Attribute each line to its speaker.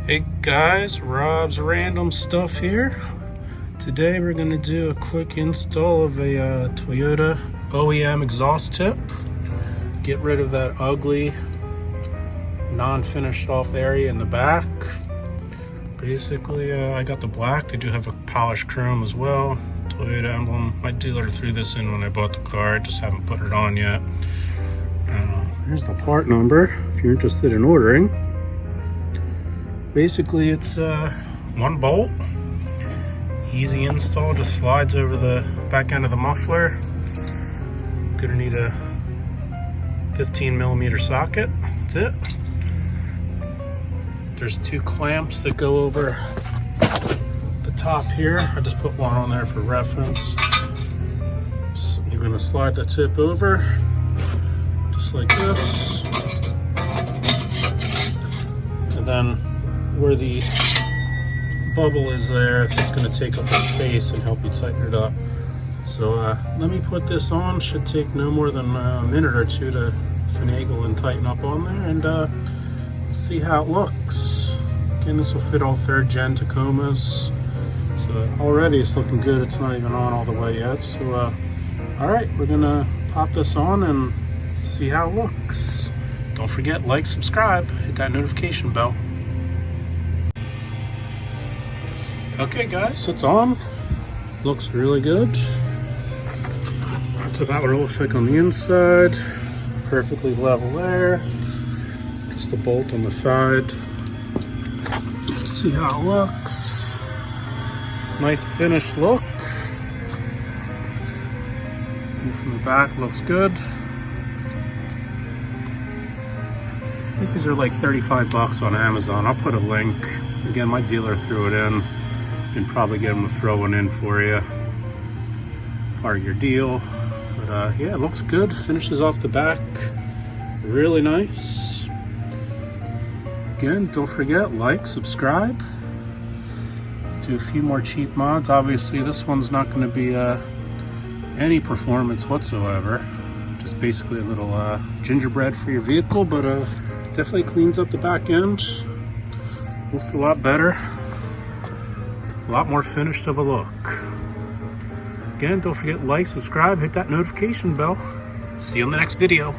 Speaker 1: Hey guys, Rob's Random Stuff here. Today we're going to do a quick install of a Toyota OEM exhaust tip. Get rid of that ugly, non-finished off area in the back. Basically, I got the black. They do have a polished chrome as well. Toyota emblem. My dealer threw this in when I bought the car. I just haven't put it on yet. Here's the part number if you're interested in ordering. Basically, it's one bolt, easy install, just slides over the back end of the muffler. Gonna need a 15mm socket, that's it. There's two clamps that go over the top here. I just put one on there for reference. So you're gonna slide the tip over, just like this. And then where the bubble is there, it's going to take up the space and help you tighten it up. So let me put this on. Should take no more than a minute or two to finagle and tighten up on there, and see how it looks. Again, this will fit all 3rd gen Tacomas. So already it's looking good. It's not even on all the way yet. So all right, we're going to pop this on and see how it looks. Don't forget, like, subscribe, hit that notification bell. Okay guys, it's on. Looks really good. That's about what it looks like on the inside. Perfectly level there. Just a bolt on the side. Let's see how it looks. Nice finished look. And from the back, looks good. I think these are like 35 bucks on Amazon. I'll put a link. Again, my dealer threw it in. You can probably get them to throw one in for you, part of your deal. But yeah, it looks good. Finishes off the back really nice. Again, don't forget, like, subscribe. Do a few more cheap mods. Obviously this one's not going to be any performance whatsoever, just basically a little gingerbread for your vehicle, but definitely cleans up the back end. Looks a lot better. A lot more finished of a look. Again, don't forget, like, subscribe, hit that notification bell. See you on the next video.